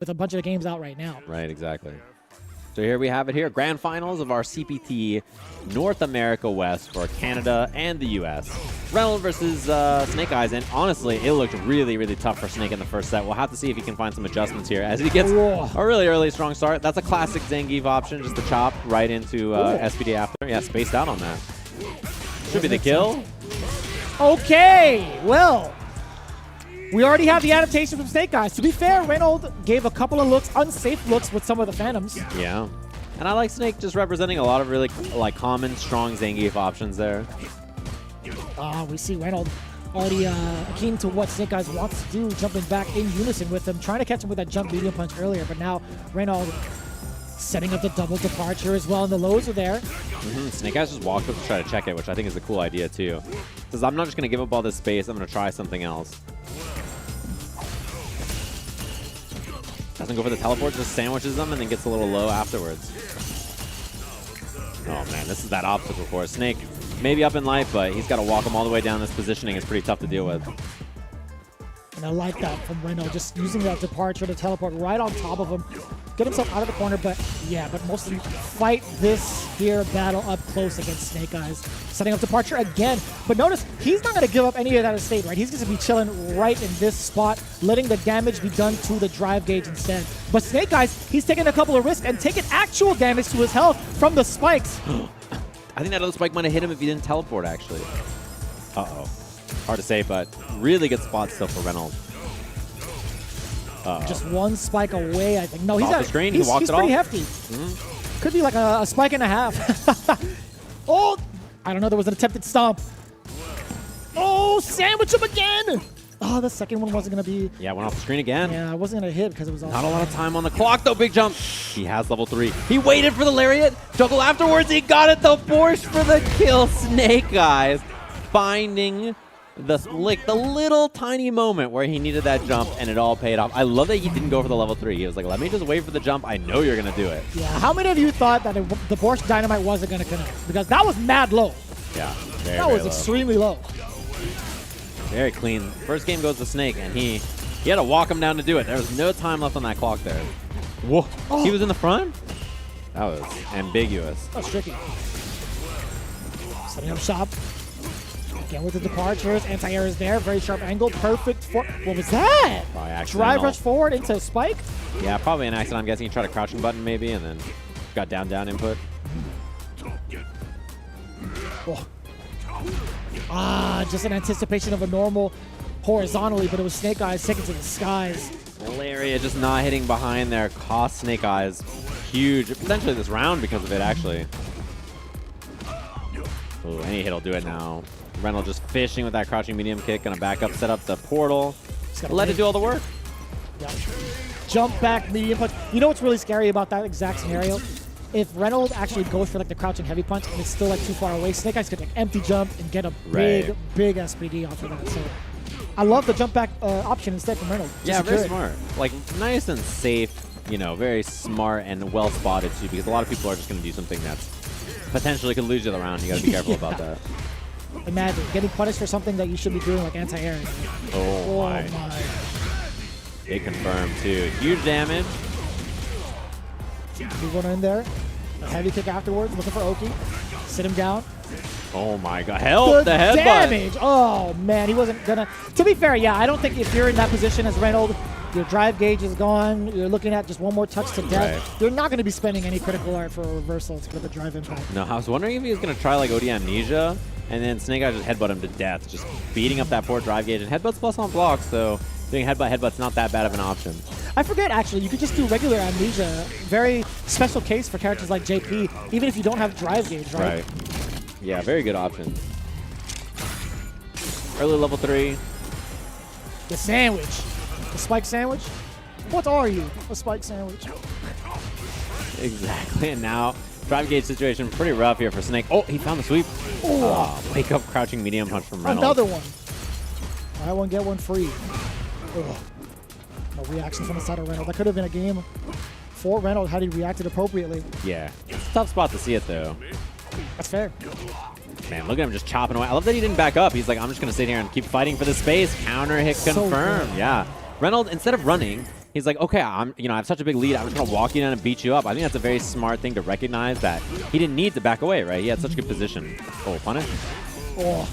with a bunch of the games out right now. Right, exactly. So here we have it here. Grand finals of our CPT North America West for Canada and the US. Reynolds versus Snake Eyez, and honestly, it looked really, really tough for Snake in the first set. We'll have to see if he can find some adjustments here as he gets a really early strong start. That's a classic Zangief option, just the chop right into SPD after. Yeah, spaced out on that. Should be the kill. Okay, well, we already have the adaptation from Snake Eyez. To be fair, Reynolds gave a couple of looks, unsafe looks with some of the Phantoms. Yeah. And I like Snake just representing a lot of really common, strong Zangief options there. We see Reynolds already keen to what Snake Eyez wants to do, jumping back in unison with him, trying to catch him with that jump medium punch earlier, but now Reynolds setting up the double departure as well, and the lows are there. Snake Eyez just walked up to try to check it, which I think is a cool idea too. Says, I'm not just going to give up all this space, I'm going to try something else. Doesn't go for the teleport, just sandwiches them and then gets a little low afterwards. Oh man, this is that obstacle course. Snake maybe up in life, but he's got to walk him all the way down. This positioning is pretty tough to deal with. And I like that from Reynolds, just using that departure to teleport right on top of him. Get himself out of the corner, but yeah, but mostly fight this here battle up close against Snake Eyez. Setting up departure again, but notice he's not going to give up any of that estate, right? He's going to be chilling right in this spot, letting the damage be done to the drive gauge instead. But Snake Eyez, he's taking a couple of risks and taking actual damage to his health from the spikes. I think that other spike might have hit him if he didn't teleport, actually. Uh-oh. Hard to say, but really good spot still for Reynolds. Just one spike away, I think. No, he's off the screen. He's pretty hefty. Could be like a spike and a half. Oh, I don't know. There was an attempted stomp. Oh, sandwich him again. Oh, the second one wasn't going to be. Yeah, went off the screen again. Yeah, it wasn't going to hit because it was off. Not a lot of time on the clock, though. Big jump. He has level 3. He waited for the lariat. Juggle afterwards. He got it, though. Forced for the kill. Snake Eyez finding the little tiny moment where he needed that jump, and it all paid off. I love that he didn't go for the level 3. He was like, let me just wait for the jump. I know you're going to do it. Yeah, how many of you thought that the Porsche Dynamite wasn't going to connect? Because that was mad low. Yeah, that was extremely low. Very clean. First game goes to Snake, and he had to walk him down to do it. There was no time left on that clock there. Whoa. Oh. He was in the front? That was ambiguous. That was tricky. Setting up shop. Again with the departures. Anti-air is there. Very sharp angle. Perfect for... What was that? Drive rush forward into spike? Yeah, probably an accident. I'm guessing he tried a crouching button maybe, and then got down input. Oh. Just an anticipation of a normal horizontally, but it was Snake Eyez taken to the skies. Lariat just not hitting behind there cost Snake Eyez huge, potentially this round because of it, actually. Oh, any hit will do it now. Reynolds just fishing with that crouching medium kick, gonna back up, set up the portal. Let it do all the work. Yeah. Jump back medium punch. You know what's really scary about that exact scenario? If Reynolds actually goes for like the crouching heavy punch and it's still like too far away, Snake Eyez could like empty jump and get a big SPD off of that. So I love the jump back option instead from Reynolds. Yeah, very smart. Like nice and safe, you know, very smart and well spotted too, because a lot of people are just gonna do something that's potentially could lose you the round. You gotta be careful about that. Imagine getting punished for something that you should be doing like anti-air. Oh my. Big confirm too. Huge damage. Move one in there. A heavy kick afterwards, looking for Oki. Sit him down. Oh my god. Help the headbutt. Damage. Oh man, he wasn't gonna. To be fair, yeah, I don't think if you're in that position as Reynolds, your drive gauge is gone, you're looking at just one more touch to death, you're not going to be spending any critical art for a reversal to get the drive impact. No, I was wondering if he was going to try like OD Amnesia, and then Snake Eyez just headbutt him to death, just beating up that poor drive gauge. And headbutts plus on blocks, so doing headbutt's not that bad of an option. I forget, actually, you could just do regular Amnesia. Very special case for characters like JP, even if you don't have drive gauge, right? Yeah, very good option. Early level 3. The sandwich. The spike sandwich? What are you? A spike sandwich. Exactly, and now drive gauge situation pretty rough here for Snake. Oh, he found the sweep. Wake up crouching medium punch from Reynolds. Another one. Buy one, get one free. No reaction from the side of Reynolds. That could have been a game for Reynolds had he reacted appropriately. Yeah, it's a tough spot to see it though. That's fair. Man, look at him just chopping away. I love that he didn't back up. He's like, I'm just going to sit here and keep fighting for the space. Counter hit confirmed. Yeah. Reynolds, instead of running, he's like, okay, I have such a big lead. I'm just gonna walk you down and beat you up. I think that's a very smart thing to recognize that he didn't need to back away, right? He had such good position. Oh, punish. Oh.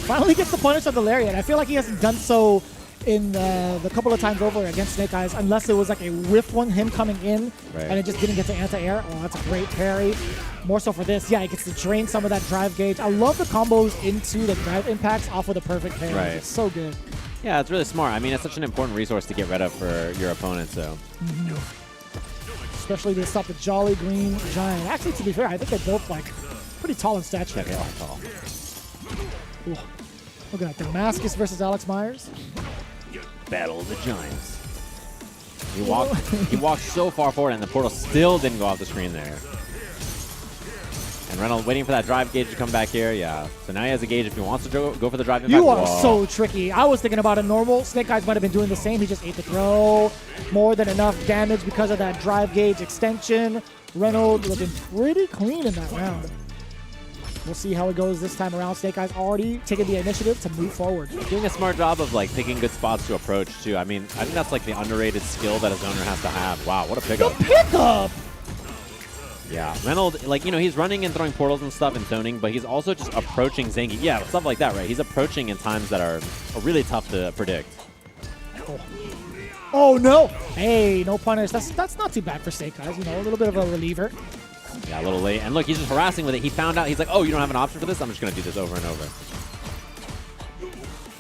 Finally gets the punish on the lariat. I feel like he hasn't done so in the couple of times over against Snake Eyes, unless it was like a whiff one, him coming in, and it just didn't get to anti-air. Oh, that's a great parry. More so for this. Yeah, he gets to drain some of that drive gauge. I love the combos into the drive impacts off of the perfect parry. Right. It's so good. Yeah, it's really smart. I mean, it's such an important resource to get rid of for your opponent, so. Especially to stop the Jolly Green Giant. Actually, to be fair, I think they're both like pretty tall in stature. Yeah, they are tall. Ooh. Look at that. Damascus versus Alex Myers. Battle of the Giants. He walked so far forward, and the portal still didn't go off the screen there. And Reynolds waiting for that drive gauge to come back here. Yeah. So now he has a gauge if he wants to go for the drive. You are so tricky. I was thinking about a normal. Snake Eyes might have been doing the same. He just ate the throw. More than enough damage because of that drive gauge extension. Reynolds looking pretty clean in that round. We'll see how it goes this time around. Snake Eyes already taking the initiative to move forward. Doing a smart job of like picking good spots to approach too. I mean, I think that's like the underrated skill that a zoner has to have. Wow, what a pickup. The pickup! Yeah, Reynolds, like, he's running and throwing portals and stuff and zoning, but he's also just approaching Zangief. Yeah, stuff like that, right? He's approaching in times that are really tough to predict. Oh no! Hey, no punish. That's not too bad for Snake Eyes. A little bit of a reliever. Yeah, a little late. And look, he's just harassing with it. He found out. He's like, oh, you don't have an option for this? I'm just going to do this over and over.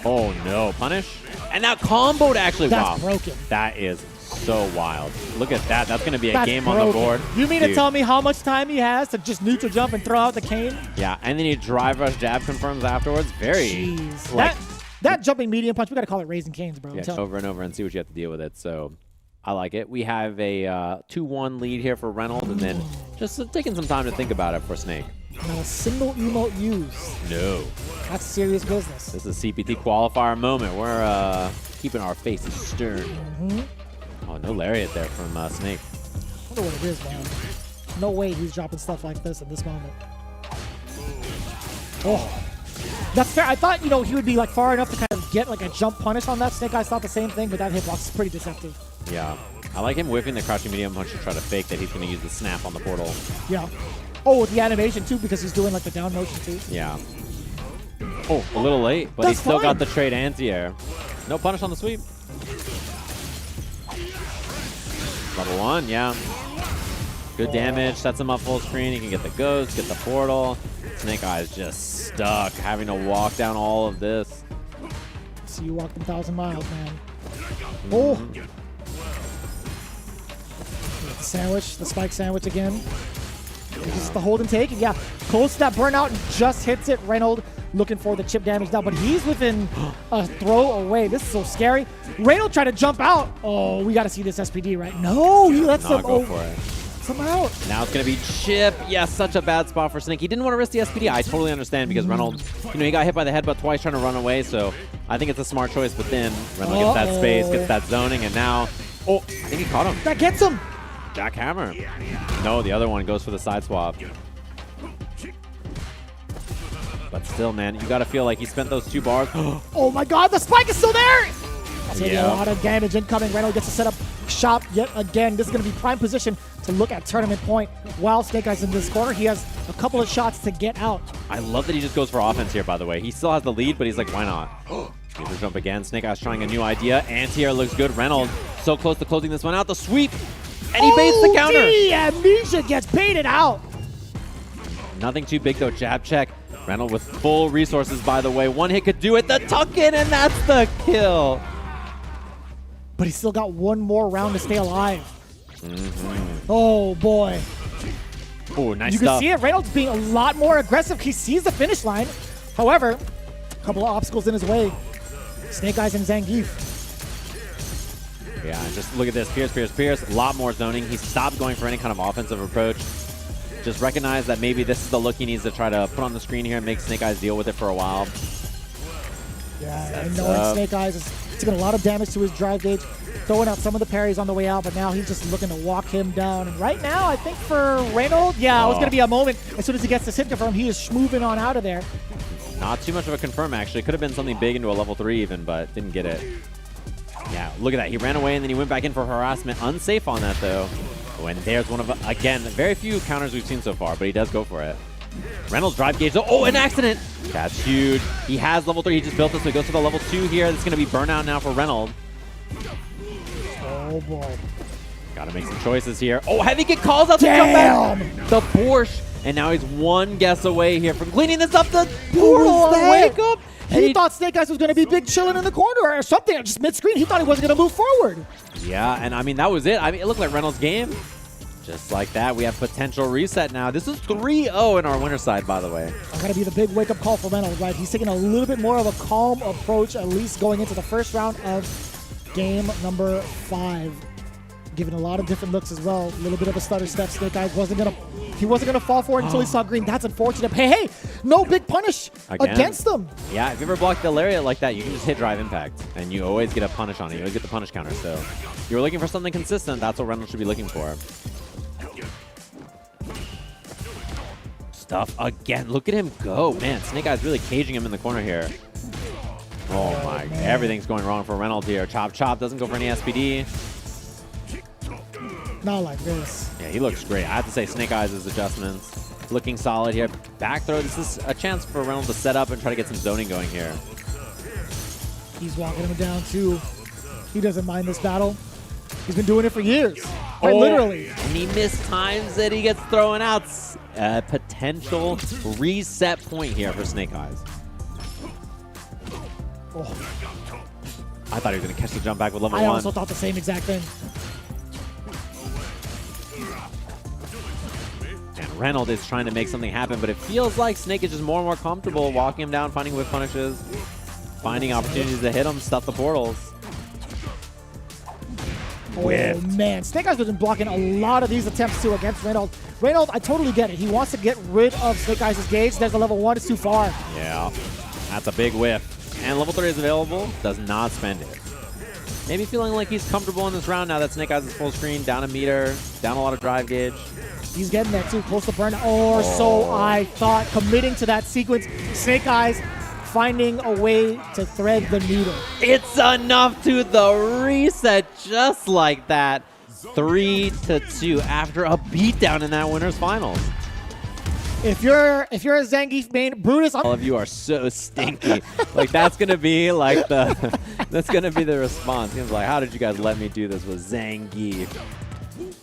Oh, no. Punish. And now comboed actually. That's wow. broken. That is so wild. Look at that. That's going to be a game on the board. You mean to tell me how much time he has to just neutral jump and throw out the cane? Yeah, and then he drive rush jab confirms afterwards. Very. Jeez. Like, that jumping medium punch, we got to call it raising canes, bro. Yeah, over and over and see what you have to deal with it. So I like it. We have a 2-1 lead here for Reynolds, and then just taking some time to think about it for Snake. Not a single emote used. No. That's serious business. This is a CPT qualifier moment. We're keeping our faces stern. Oh, no lariat there from Snake. I wonder what it is, man. No way he's dropping stuff like this at this moment. Oh. That's fair. I thought, he would be like far enough to kind of get like a jump punish on that. Snake Eyes thought the same thing, but that hitbox is pretty deceptive. Yeah. I like him whiffing the crouching medium punch to try to fake that he's going to use the snap on the portal. Yeah. Oh, with the animation too, because he's doing like the down motion too. Yeah. Oh, a little late, but he's still got the trade anti-air. No punish on the sweep. Level 1, yeah. Good damage, sets him up full screen. He can get the ghost, get the portal. Snake Eyes just stuck, having to walk down all of this. So you walked 1,000 miles, man. Oh! The sandwich, the spike sandwich again. Just the hold and take. And yeah, close to that burnout and just hits it. Reynolds looking for the chip damage now, but he's within a throw away. This is so scary. Reynolds tried to jump out. Oh, we got to see this SPD, right? No, he lets him go for it. Come out. Now it's going to be chip. Yeah, such a bad spot for Snake. He didn't want to risk the SPD. I totally understand because Reynolds, he got hit by the headbutt twice trying to run away, so I think it's a smart choice, but then Reynolds gets that space, gets that zoning, and now, I think he caught him. That gets him. Jackhammer. No, the other one goes for the side swap. But still, man, you got to feel like he spent those 2 bars. Oh my god, the spike is still there! Taking a lot of damage incoming. Reynolds gets to set up shop yet again. This is going to be prime position to look at tournament point. While Snake Eyes in this corner, he has a couple of shots to get out. I love that he just goes for offense here, by the way. He still has the lead, but he's like, why not? Neutral jump again. Snake Eyes trying a new idea. Anti-air looks good. Reynolds so close to closing this one out. The sweep! And he baits the counter. Amnesia gets baited out. Nothing too big, though. Jab check. Reynolds with full resources, by the way. One hit could do it. The tuck in, and that's the kill. But he's still got one more round to stay alive. Oh, boy. Oh, nice You can see it. Reynolds being a lot more aggressive. He sees the finish line. However, a couple of obstacles in his way. Snake Eyes and Zangief. Yeah, just look at this. Pierce. A lot more zoning. He stopped going for any kind of offensive approach. Just recognize that maybe this is the look he needs to try to put on the screen here and make Snake Eyes deal with it for a while. Yeah, and knowing Snake Eyes is taking a lot of damage to his drive gauge, throwing out some of the parries on the way out, but now he's just looking to walk him down. And right now, I think for Reynolds, it was going to be a moment. As soon as he gets this hit confirmed, he is schmoving on out of there. Not too much of a confirm, actually. Could have been something big into a level 3 even, but didn't get it. Yeah, look at that. He ran away and then he went back in for harassment. Unsafe on that, though. Oh, and there's one of, again, very few counters we've seen so far, but he does go for it. Reynolds drive gauge. Oh, an accident. That's huge. He has level 3. He just built this, so he goes for the level 2 here. This is going to be burnout now for Reynolds. Oh, boy. Got to make some choices here. Oh, heavy kick calls out the jump back. The Porsche. And now he's one guess away here from cleaning this up. The portal wake up. He thought Snake Eyes was going to be big chilling in the corner or something, just mid-screen. He thought he wasn't going to move forward. Yeah, and I mean, that was it. I mean, it looked like Reynolds' game. Just like that, we have potential reset now. This is 3-0 in our winner side, by the way. That's got to be the big wake-up call for Reynolds, right? He's taking a little bit more of a calm approach, at least going into the first round of game number 5. Giving a lot of different looks as well. A little bit of a stutter step. Snake Eyes wasn't gonna fall for it until he saw green. That's unfortunate. Hey, no big punish against them. Yeah, if you ever block the lariat like that, you can just hit drive impact, and you always get a punish on it. You always get the punish counter. So if you're looking for something consistent, that's what Reynolds should be looking for. Stuff again. Look at him go, man. Snake Eyes really caging him in the corner here. Oh my, man. Everything's going wrong for Reynolds here. Chop chop doesn't go for any SPD. Not like this. Yeah, he looks great. I have to say, Snake Eyes' adjustments looking solid here. Back throw. This is a chance for Reynolds to set up and try to get some zoning going here. He's walking him down too. He doesn't mind this battle. He's been doing it for years. Quite literally. And he mistimes it. He gets thrown out. A potential reset point here for Snake Eyes. Oh. I thought he was going to catch the jump back with level 1. I also thought the same exact thing. And Reynolds is trying to make something happen, but it feels like Snake is just more and more comfortable walking him down, finding whip punishes, finding opportunities to hit him, stuff the portals. Oh, man. Snake Eyes has been blocking a lot of these attempts, too, against Reynolds. Reynolds, I totally get it. He wants to get rid of Snake Eyes' gauge. There's a level 1. It's too far. Yeah, that's a big whiff. And level 3 is available. Does not spend it. Maybe feeling like he's comfortable in this round now that Snake Eyes is full screen, down a meter, down a lot of drive gauge. He's getting there, too. Close to burn. Or so I thought. Committing to that sequence. Snake Eyes finding a way to thread the needle. It's enough to the reset just like that. 3-2 after a beatdown in that winner's finals. If you're a Zangief main, Brutus, All of you are so stinky. Like that's gonna be like the that's gonna be the response. He's like, how did you guys let me do this with Zangief?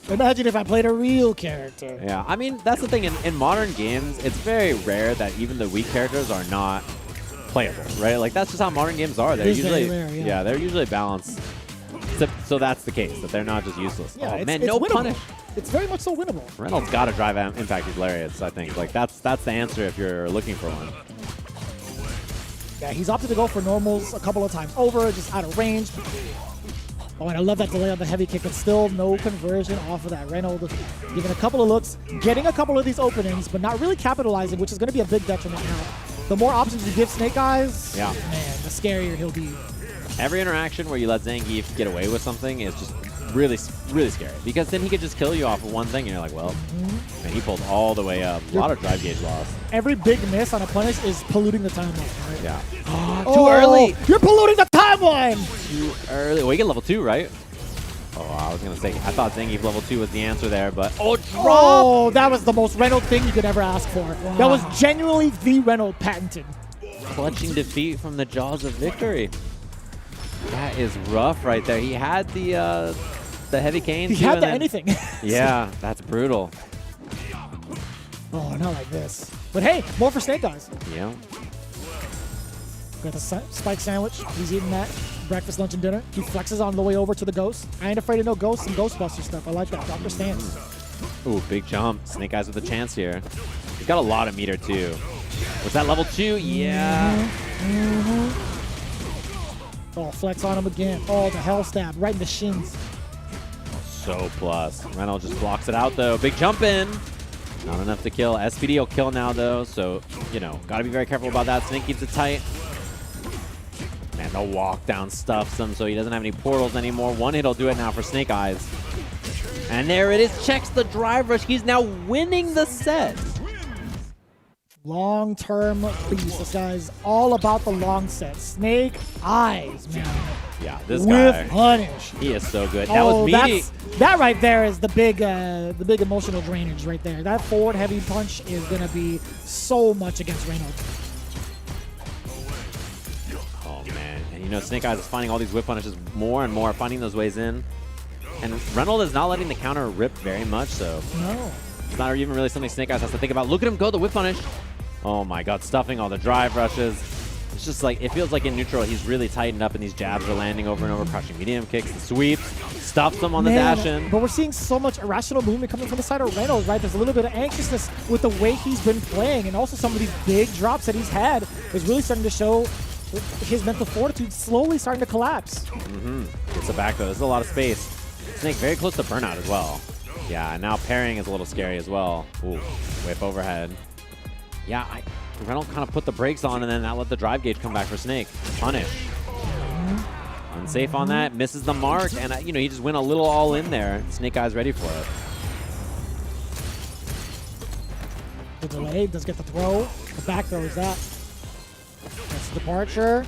Imagine if I played a real character. Yeah, I mean that's the thing in modern games. It's very rare that even the weak characters are not playable, right? Like that's just how modern games are. They're usually rare, yeah. they're usually balanced. So that's the case, that they're not just useless. Yeah, oh man, it's no winnable. punish. It's very much so winnable. Reynolds got to drive impact these lariats, I think. Like that's the answer if you're looking for one. Yeah, he's opted to go for normals a couple of times over, just out of range. Oh, and I love that delay on the heavy kick, but still no conversion off of that. Reynolds giving a couple of looks, getting a couple of these openings, but not really capitalizing, which is going to be a big detriment now. The more options you give Snake Eyes, yeah, man, the scarier he'll be. Every interaction where you let Zangief get away with something is just really, really scary, because then he could just kill you off of one thing, and you're like, well, and he pulled all the way up. A lot of drive gauge loss. Every big miss on a punish is polluting the timeline, right? Yeah. Too early. You're polluting the timeline. Too early. Well, you get level 2, right? Oh, I was going to say, I thought Zangief level 2 was the answer there, but oh, drop! Oh, that was the most Reynolds thing you could ever ask for. Wow. That was genuinely the Reynolds patented. Clutching defeat from the jaws of victory. That is rough right there. He had the heavy cane. He had the anything. Yeah, that's brutal. Oh, not like this. But hey, more for Snake Eyes. Yeah. Got the spike sandwich. He's eating that. Breakfast, lunch, and dinner. He flexes on the way over to the ghost. I ain't afraid of no ghosts and Ghostbuster stuff. I like that. Dr. Stance. Ooh, big jump. Snake Eyes with a chance here. He's got a lot of meter, too. Was that level 2? Yeah. Oh, flex on him again. Oh, the hell stab right in the shins. So plus. Reynolds just blocks it out, though. Big jump in. Not enough to kill. SPD will kill now, though, so, you know, got to be very careful about that. Snake keeps it tight. Man, the walk down stuffs him, so he doesn't have any portals anymore. One hit will do it now for Snake Eyes. And there it is. Checks the drive rush. He's now winning the set. Long-term beast. This guy's all about the long set. Snake Eyes, man. Yeah, this With guy. punish. He is so good. That was meaty. That right there is the big emotional drainage right there. That forward heavy punch is gonna be so much against Reynolds. Oh man, and you know Snake Eyes is finding all these whip punishes more and more, finding those ways in. And Reynolds is not letting the counter rip very much, so No. it's not even really something Snake Eyes has to think about. Look at him go, the whip punish. Oh my god, stuffing all the drive rushes. It's just like, it feels like in neutral, he's really tightened up and these jabs are landing over and over, crushing medium kicks, the sweeps, stuffs them on the dash in. But we're seeing so much irrational movement coming from the side of Reynolds, right? There's a little bit of anxiousness with the way he's been playing, and also some of these big drops that he's had is really starting to show his mental fortitude slowly starting to collapse. Gets the back though, there's a lot of space. Snake very close to burnout as well. Yeah, and now parrying is a little scary as well. Ooh, whip overhead. Yeah, Reynolds kind of put the brakes on and then not let the drive gauge come back for Snake. Punish. Unsafe on that, misses the mark, and you know, he just went a little all in there. Snake Eyes ready for it. The delay does get the throw. The back throw is that. That's the departure.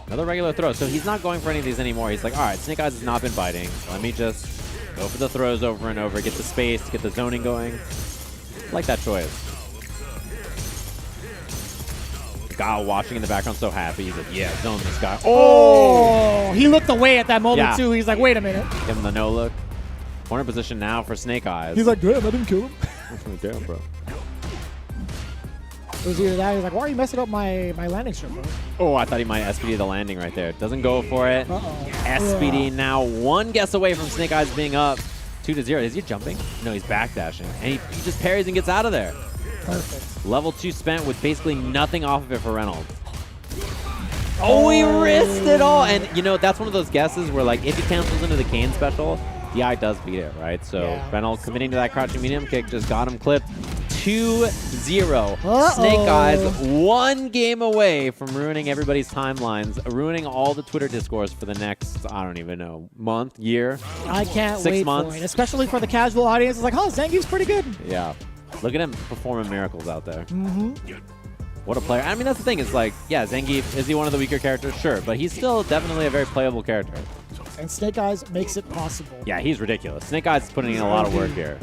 Another regular throw. So he's not going for any of these anymore. He's like, all right, Snake Eyes has not been biting. Let me just go for the throws over and over, get the space, get the zoning going. I like that choice. Guy watching in the background so happy. He's like, yeah, zone this guy. Oh! He looked away at that moment, Yeah. too. He's like, wait a minute. Give him the no look. Corner position now for Snake Eyes. He's like, damn, I didn't kill him. Damn, bro. It was either that, he's like, why are you messing up my landing strip, bro? Oh, I thought he might SPD the landing right there. Doesn't go for it. Uh-oh. SPD now one guess away from Snake Eyes being up 2-0. Is he jumping? No, he's backdashing. And he just parries and gets out of there. Perfect. Level 2 spent with basically nothing off of it for Reynolds. Oh, he risked it all. And, you know, that's one of those guesses where, like, if he cancels into the Kane special, the eye does beat it, right? So Yeah. Reynolds committing to that crouching medium kick just got him clipped. 2-0. Uh-oh. Snake Eyes one game away from ruining everybody's timelines, ruining all the Twitter discourse for the next, I don't even know, month, year. I can't 6 wait months. for it, especially for the casual audience. It's like, oh, Zangief's pretty good. Yeah. Look at him performing miracles out there. Mm-hmm. What a player. I mean, that's the thing. It's like, yeah, Zangief, is he one of the weaker characters? Sure. But he's still definitely a very playable character. And Snake Eyes makes it possible. Yeah, he's ridiculous. Snake Eyes is putting in a lot of work here.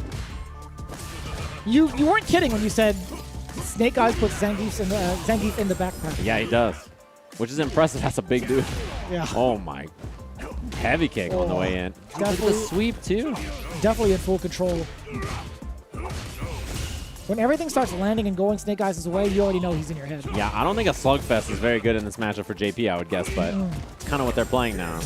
You weren't kidding when you said Snake Eyes puts Zangief in the back pocket. Yeah, he does. Which is impressive. That's a big dude. Yeah. Oh, my. Heavy kick on the way in. Look at the sweep, too. Definitely in full control. When everything starts landing and going Snake Eyes' way, you already know he's in your head. Yeah, I don't think a slugfest is very good in this matchup for JP, I would guess, but it's kind of what they're playing now.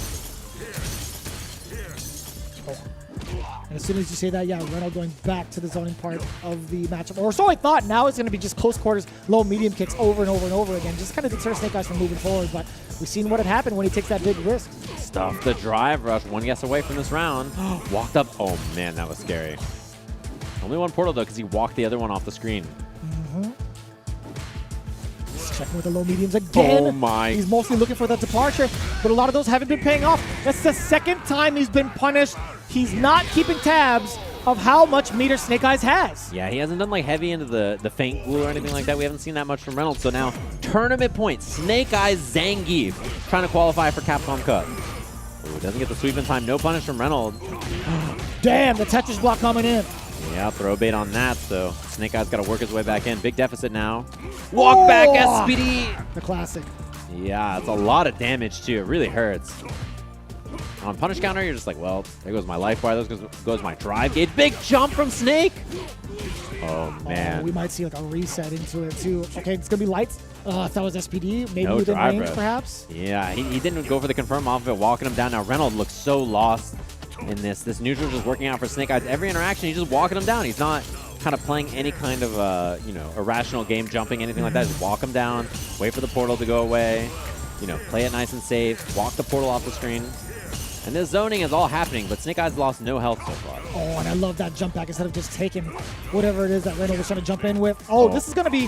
And as soon as you say that, yeah, Reynolds going back to the zoning part of the matchup. Or so I thought. Now it's going to be just close quarters, low medium kicks over and over and over again. Just kind of deter Snake Eyes from moving forward. But we've seen what had happened when he takes that big risk. Stuff the drive rush. One guess away from this round. Walked up. Oh, man, that was scary. Only one portal, though, because he walked the other one off the screen. He's checking with the low mediums again. Oh, my. He's mostly looking for that departure, but a lot of those haven't been paying off. That's the second time he's been punished. He's not keeping tabs of how much meter Snake Eyes has. Yeah, he hasn't done like heavy into the feint glue or anything like that. We haven't seen that much from Reynolds. So now, tournament points. Snake Eyes Zangief trying to qualify for Capcom Cup. Ooh, doesn't get the sweep in time. No punish from Reynolds. Damn, the Tetris block coming in. Yeah, throw bait on that. So Snake Eyes got to work his way back in. Big deficit now. Walk back SPD. The classic. Yeah, it's a lot of damage too. It really hurts. On punish counter, you're just like, well, there goes my life bar. There goes my drive gauge. Big jump from Snake. Oh, man. Oh, we might see like a reset into it too. Okay, it's going to be lights. If that was SPD, maybe No within drive range rush. perhaps. Yeah, he didn't go for the confirm off of it, walking him down. Now Reynolds looks so lost in this. This neutral just working out for Snake Eyes. Every interaction, he's just walking him down. He's not kind of playing any kind of, you know, irrational game, jumping, anything like that. Just walk him down, wait for the portal to go away, you know, play it nice and safe, walk the portal off the screen. And this zoning is all happening, but Snake Eyes lost no health so far. Oh, and I love that jump back instead of just taking whatever it is that Reynolds was trying to jump in with. Oh, this is going to be...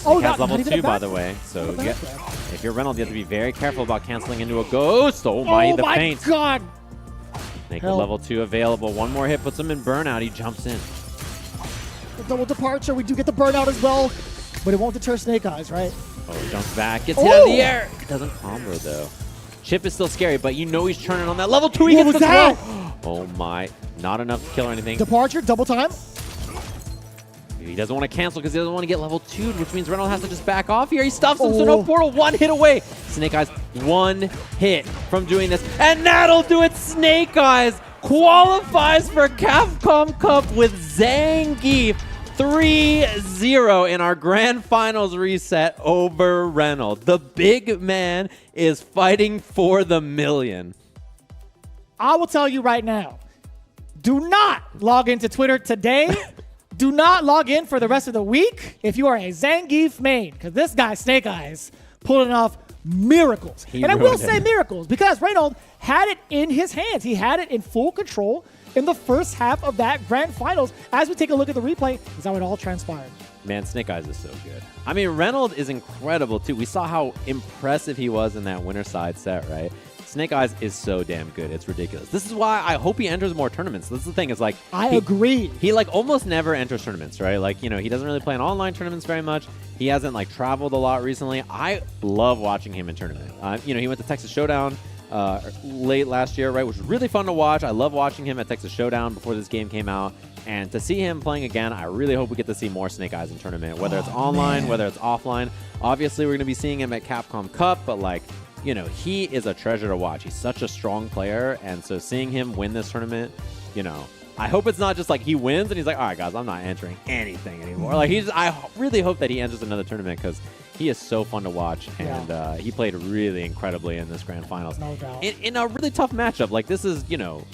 Oh, not level even 2, a by back- the way. So not a get, back grab. if you're Reynolds, you have to be very careful about canceling into a ghost. Oh my, the feint. God! Snake with Hell. level 2 available. One more hit puts him in burnout. He jumps in. The double departure. We do get the burnout as well, but it won't deter Snake Eyes, right? Oh, jumps back, gets hit out of the air. Doesn't combo though. Chip is still scary, but you know he's turning on that level 2. He What gets was the that? throw. Oh my, not enough to kill or anything. Departure, double time. He doesn't want to cancel because he doesn't want to get level 2, which means Reynolds has to just back off here. He stuffs him, so no portal. 1 hit away. Snake Eyes 1 hit from doing this, and that'll do it. Snake Eyes qualifies for Capcom Cup with Zangief 3-0 in our grand finals reset over Reynolds. The big man is fighting for the million. I will tell you right now, do not log into Twitter today. Do not log in for the rest of the week if you are a Zangief main, because this guy, Snake Eyes, pulling off miracles. And I will say miracles because Reynolds had it in his hands. He had it in full control in the first half of that grand finals. As we take a look at the replay, is how it all transpired. Man, Snake Eyes is so good. I mean, Reynolds is incredible, too. We saw how impressive he was in that winner side set, right? Snake Eyes is so damn good. It's ridiculous. This is why I hope he enters more tournaments. This is the thing. Is like I agree. He like almost never enters tournaments, right? Like, you know, he doesn't really play in online tournaments very much. He hasn't like traveled a lot recently. I love watching him in tournament. You know, he went to Texas Showdown late last year, right? Which was really fun to watch. I love watching him at Texas Showdown before this game came out. And to see him playing again, I really hope we get to see more Snake Eyes in tournament, whether it's online, whether it's offline. Obviously, we're going to be seeing him at Capcom Cup, but like, you know, he is a treasure to watch. He's such a strong player, and so seeing him win this tournament, you know, I hope it's not just like he wins and he's like, all right, guys, I'm not entering anything anymore. Like, I really hope that he enters another tournament because he is so fun to watch, and he played really incredibly in this grand finals. No doubt. In a really tough matchup. Like, this is, you know,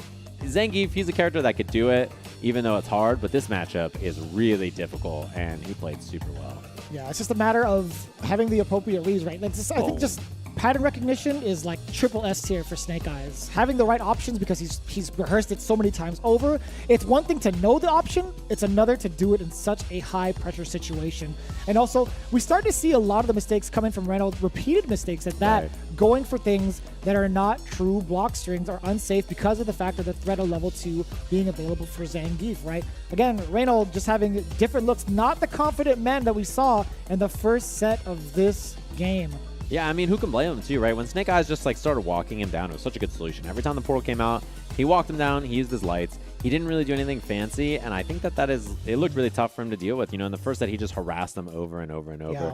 Zangief, he's a character that could do it, even though it's hard, but this matchup is really difficult, and he played super well. Yeah, it's just a matter of having the appropriate reads, right? Like, I think just pattern recognition is like triple S tier for Snake Eyes. Having the right options because he's rehearsed it so many times over. It's one thing to know the option, it's another to do it in such a high pressure situation. And also, we start to see a lot of the mistakes coming from Reynolds, repeated mistakes at that, going for things that are not true block strings are unsafe because of the fact of the threat of level 2 being available for Zangief, right? Again, Reynolds just having different looks, not the confident man that we saw in the first set of this game. Yeah, I mean, who can blame him too, right? When Snake Eyes just like started walking him down, it was such a good solution. Every time the portal came out, he walked him down, he used his lights. He didn't really do anything fancy, and I think it looked really tough for him to deal with. You know, in the first set, he just harassed them over and over and over.